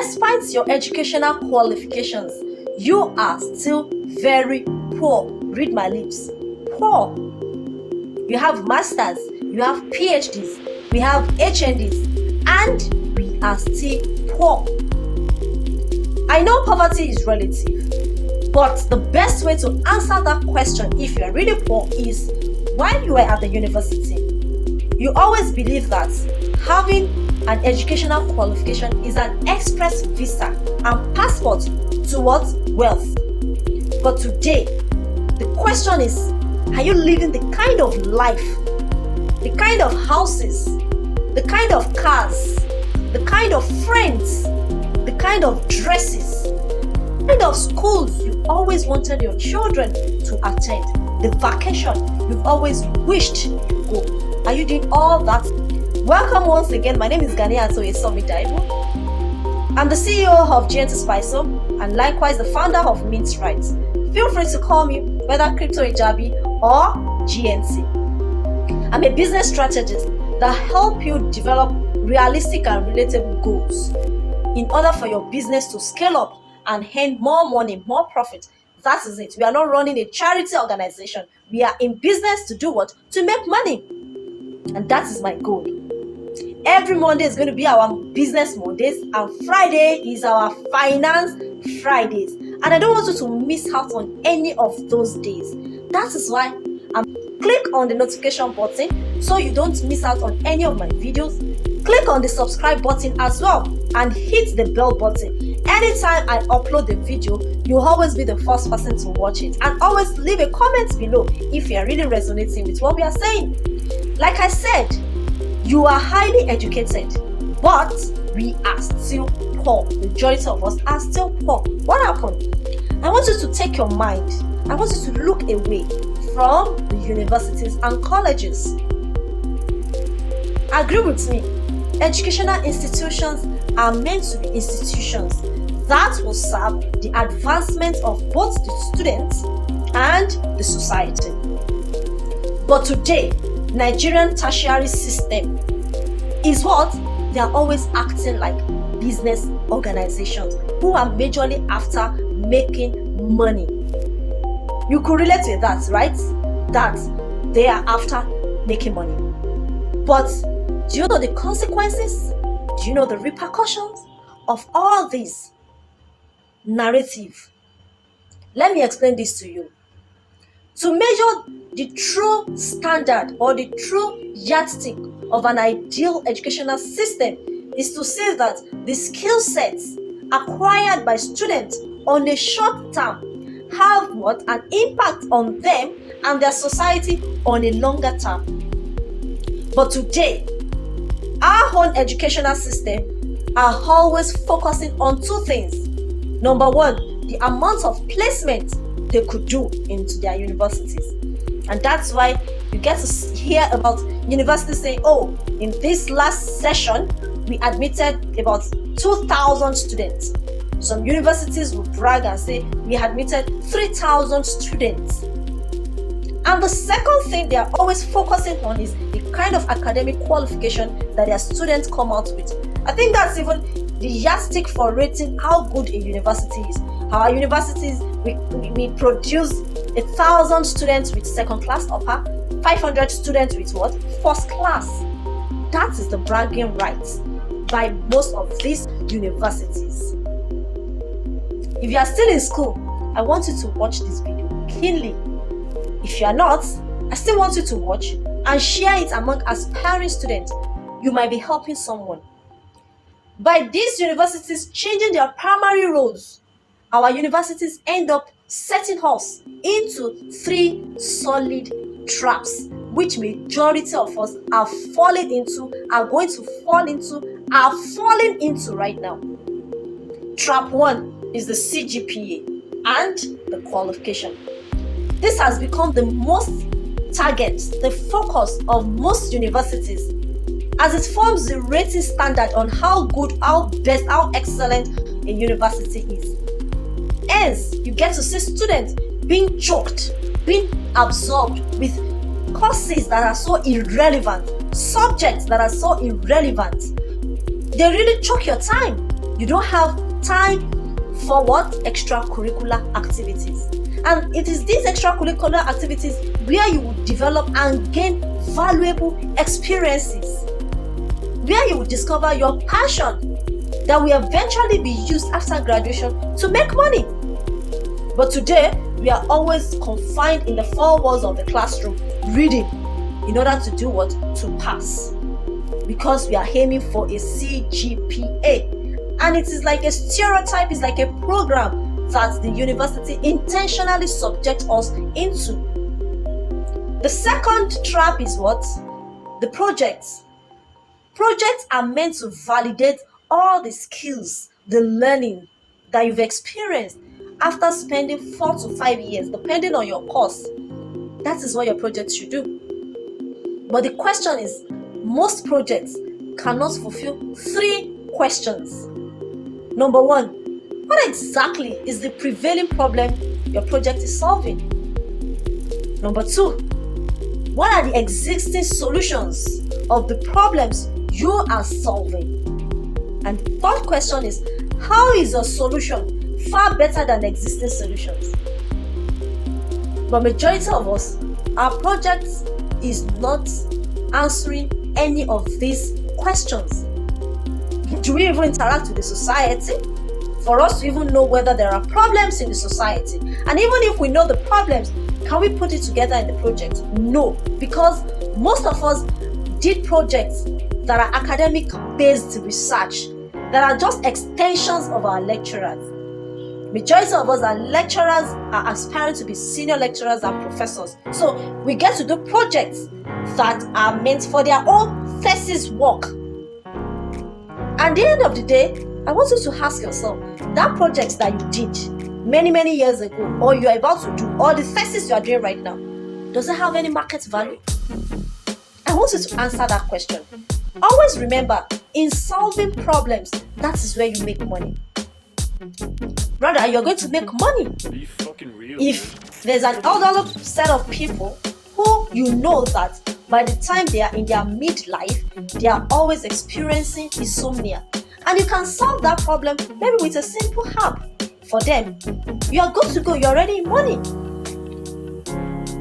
despite your educational qualifications, you are still very poor. Read my lips. Poor. You have masters, you have PhDs, we have HNDs, and we are still poor. I know poverty is relative, but the best way to answer that question if you are really poor is while you were at the university. You always believe that having an educational qualification is an express visa and passport towards wealth. But today, the question is, are you living the kind of life, the kind of houses, the kind of cars, the kind of friends, the kind of dresses, the kind of schools you always wanted your children to attend, the vacation you've always wished you go? Are you doing all that? Welcome once again. My name is Ganiato Esomidaibu. I'm the CEO of GNT Spiso and likewise the founder of Mint Rights. Feel free to call me whether Crypto Ijabi or GNT. I'm a business strategist that help you develop realistic and relatable goals in order for your business to scale up and earn more money, more profit. That is it. We are not running a charity organization. We are in business to do what? To make money. And that is my goal. Every Monday is going to be our business Mondays, and Friday is our finance Fridays. And I don't want you to miss out on any of those days. That is why click on the notification button so you don't miss out on any of my videos. Click on the subscribe button as well and hit the bell button. Anytime I upload the video, you'll always be the first person to watch it. And always leave a comment below if you're really resonating with what we are saying. Like I said, you are highly educated, but we are still poor. The majority of us are still poor. What happened? I want you to take your mind. I want you to look away from the universities and colleges. Agree with me. Educational institutions are meant to be institutions that will serve the advancement of both the students and the society. But today, Nigerian tertiary system is what? They are always acting like business organizations who are majorly after making money. You could relate with that, right? That they are after making money. But do you know the consequences? Do you know the repercussions of all this narrative? Let me explain this to you. To measure the true standard or the true yardstick of an ideal educational system is to say that the skill sets acquired by students on a short term have what? An impact on them and their society on a longer term. But today, our own educational system are always focusing on two things. Number one, the amount of placement they could do into their universities. And that's why you get to hear about universities saying, oh, in this last session, we admitted about 2,000 students. Some universities will brag and say, we admitted 3,000 students. And the second thing they are always focusing on is the kind of academic qualification that their students come out with. I think that's even the yardstick for rating how good a university is. Our universities, we produce 1,000 students with second class upper, 500 students with what? First class. That is the bragging rights by most of these universities. If you are still in school, I want you to watch this video keenly. If you are not, I still want you to watch and share it among aspiring students. You might be helping someone. By these universities changing their primary roles, our universities end up setting us into three solid traps, which majority of us are falling into, are going to fall into, are falling into right now. Trap one is the CGPA and the qualification. This has become the most target, the focus of most universities, as it forms the rating standard on how good, how best, how excellent a university is. Hence, you get to see students being choked, being absorbed with courses that are so irrelevant, subjects that are so irrelevant. They really choke your time. You don't have time for what? Extracurricular activities. And it is these extracurricular activities where you will develop and gain valuable experiences, where you will discover your passion that will eventually be used after graduation to make money. But today, we are always confined in the four walls of the classroom, reading in order to do what? To pass. Because we are aiming for a CGPA. And it is like a stereotype, it's like a program that the university intentionally subjects us into. The second trap is what? The projects. Projects are meant to validate all the skills, the learning that you've experienced after spending 4 to 5 years, depending on your course. That is what your project should do. But the question is, most projects cannot fulfill 3 questions. Number 1, what exactly is the prevailing problem your project is solving? Number 2, what are the existing solutions of the problems you are solving? And the third question is, how is your solution far better than existing solutions? But majority of us, our project is not answering any of these questions. Do we even interact with the society for us to even know whether there are problems in the society? And even if we know the problems, can we put it together in the project? No, because most of us did projects that are academic-based research, that are just extensions of our lecturers. Majority of us, our lecturers, are aspiring to be senior lecturers and professors. So we get to do projects that are meant for their own thesis work. At the end of the day, I want you to ask yourself, that project that you did many years ago, or you're about to do, or the thesis you are doing right now, does it have any market value? I want you to answer that question. Always remember, in solving problems, that is where you make money. Brother, you're going to make money. Are you fucking real? If there's an elderly set of people who you know that by the time they are in their midlife, they are always experiencing insomnia, and you can solve that problem maybe with a simple herb for them, you are good to go. You're already in money.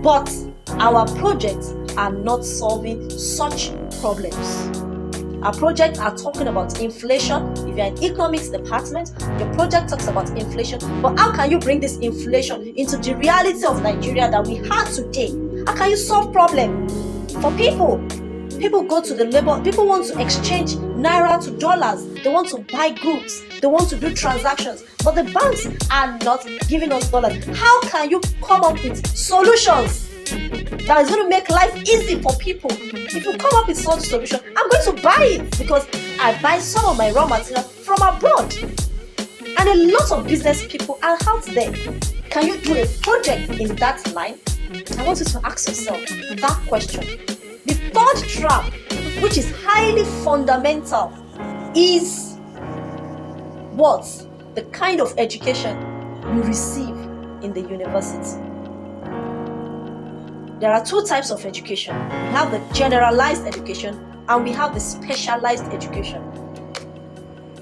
But our projects are not solving such problems. Our projects are talking about inflation. If you're in economics department, your project talks about inflation. But how can you bring this inflation into the reality of Nigeria that we have today? How can you solve problem for people? People go to the labor, people want to exchange naira to dollars. They want to buy goods. They want to do transactions. But the banks are not giving us dollars. How can you come up with solutions that is going to make life easy for people? If you come up with such solution, I'm going to buy it because I buy some of my raw material from abroad. And a lot of business people are out there. Can you do a project in that line? I want you to ask yourself that question. The third trap, which is highly fundamental, is what? The kind of education you receive in the university. There are 2 types of education. We have the generalized education and we have the specialized education.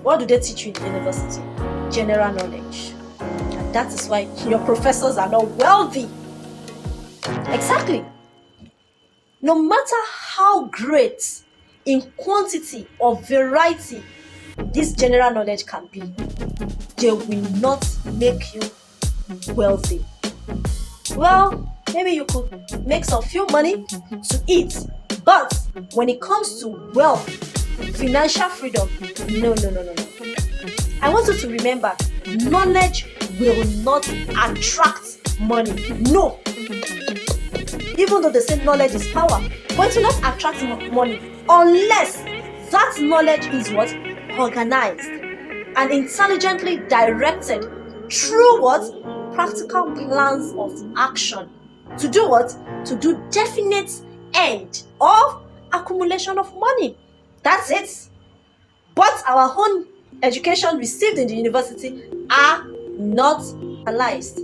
What do they teach you in the university? General knowledge. And that is why your professors are not wealthy. Exactly. No matter how great in quantity or variety this general knowledge can be, they will not make you wealthy. Well, maybe you could make some few money to eat, but when it comes to wealth, financial freedom, no. I want you to remember, knowledge will not attract money. No. Even though they say knowledge is power, but it will not attract money unless that knowledge is what? Organized and intelligently directed through what? Practical plans of action. To do what? To do definite end of accumulation of money. That's it. But our own education received in the university are not analyzed.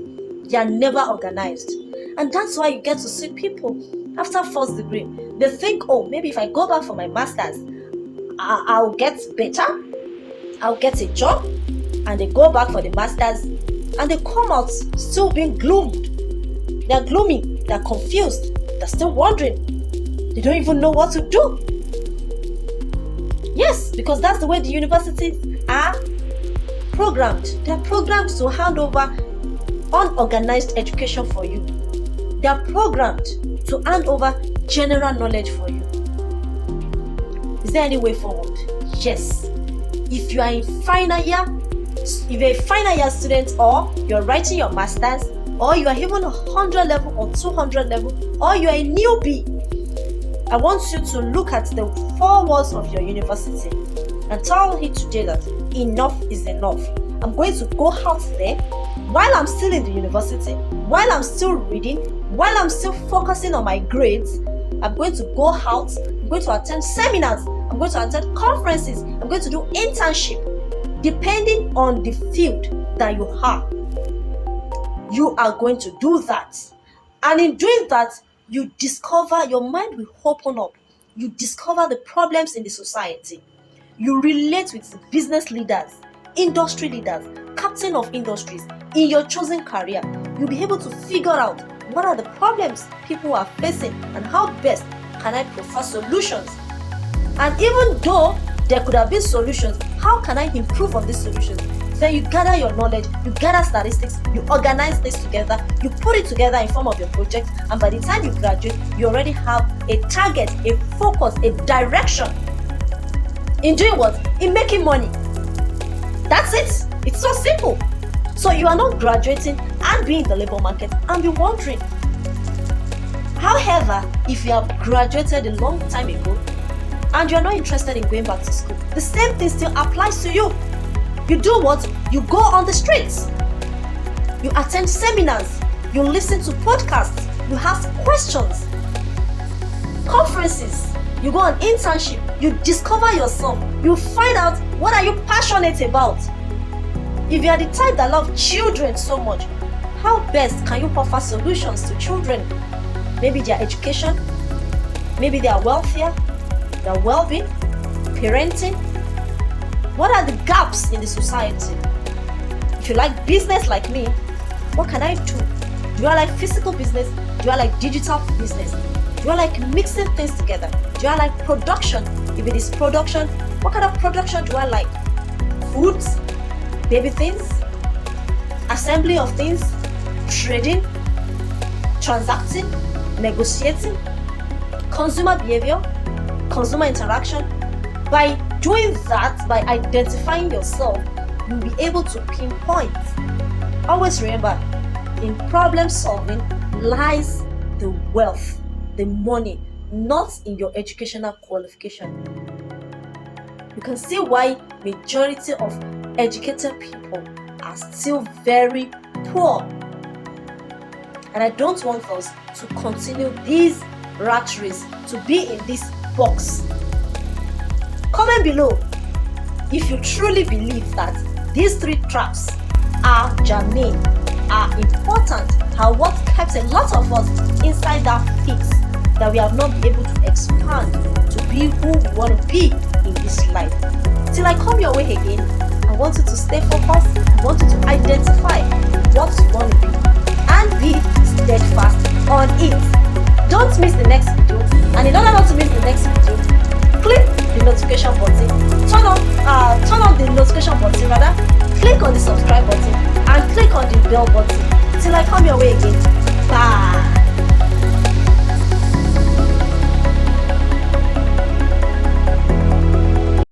They are never organized. And that's why you get to see people after first degree. They think, oh, maybe if I go back for my master's, I'll get better. I'll get a job, and they go back for the masters, and they come out still being gloomed. They're gloomy, they're confused, they're still wondering. They don't even know what to do. Yes, because that's the way the universities are programmed. They're programmed to hand over unorganized education for you. They're programmed to hand over general knowledge for you. Is there any way forward? Yes. If you are in final year, if you're a final year student, or you're writing your masters, or you are even 100 level or 200 level, or you are a newbie, I want you to look at the four walls of your university and tell it today that enough is enough. I'm going to go out there while I'm still in the university, while I'm still reading, while I'm still focusing on my grades. I'm going to go out, I'm going to attend seminars, I'm going to attend conferences, I'm going to do internship. Depending on the field that you are, you are going to do that. And in doing that, you discover, your mind will open up. You discover the problems in the society. You relate with business leaders, industry leaders, captain of industries in your chosen career. You'll be able to figure out what are the problems people are facing and how best can I provide solutions. And even though there could have been solutions, how can I improve on these solutions? Then you gather your knowledge, you gather statistics, you organize this together, you put it together in form of your project, and by the time you graduate, you already have a target, a focus, a direction in doing what? In making money. That's it. It's so simple. So you are not graduating and being in the labor market and be wondering. However, if you have graduated a long time ago and you are not interested in going back to school, the same thing still applies to you. You do what? You go on the streets. You attend seminars. You listen to podcasts. You ask questions. Conferences. You go on internship. You discover yourself. You find out what are you passionate about. If you are the type that love children so much, how best can you offer solutions to children? Maybe their education, maybe their welfare, their well-being, parenting. What are the gaps in the society? If you like business like me, what can I do? Do I like physical business? Do I like digital business? Do I like mixing things together? Do I like production? If it is production, what kind of production do I like? Foods, baby things, assembly of things, trading, transacting, negotiating, consumer behavior, consumer interaction. By doing that, by identifying yourself, you'll be able to pinpoint. Always remember, in problem solving lies the wealth, the money, not in your educational qualification. You can see why majority of educated people are still very poor. And I don't want us to continue these rat race, to be in this box. Comment below if you truly believe that these three traps are germane, are important, are what kept a lot of us inside that fix, that we have not been able to expand to be who we want to be in this life. Till I come your way again, I want you to stay focused. I want you to identify what you want to be and be steadfast on it. Don't miss the next video, and in order not to miss the next video, click the notification button, turn on the notification button rather, click on the subscribe button and click on the bell button. Till I come your way again. Bye.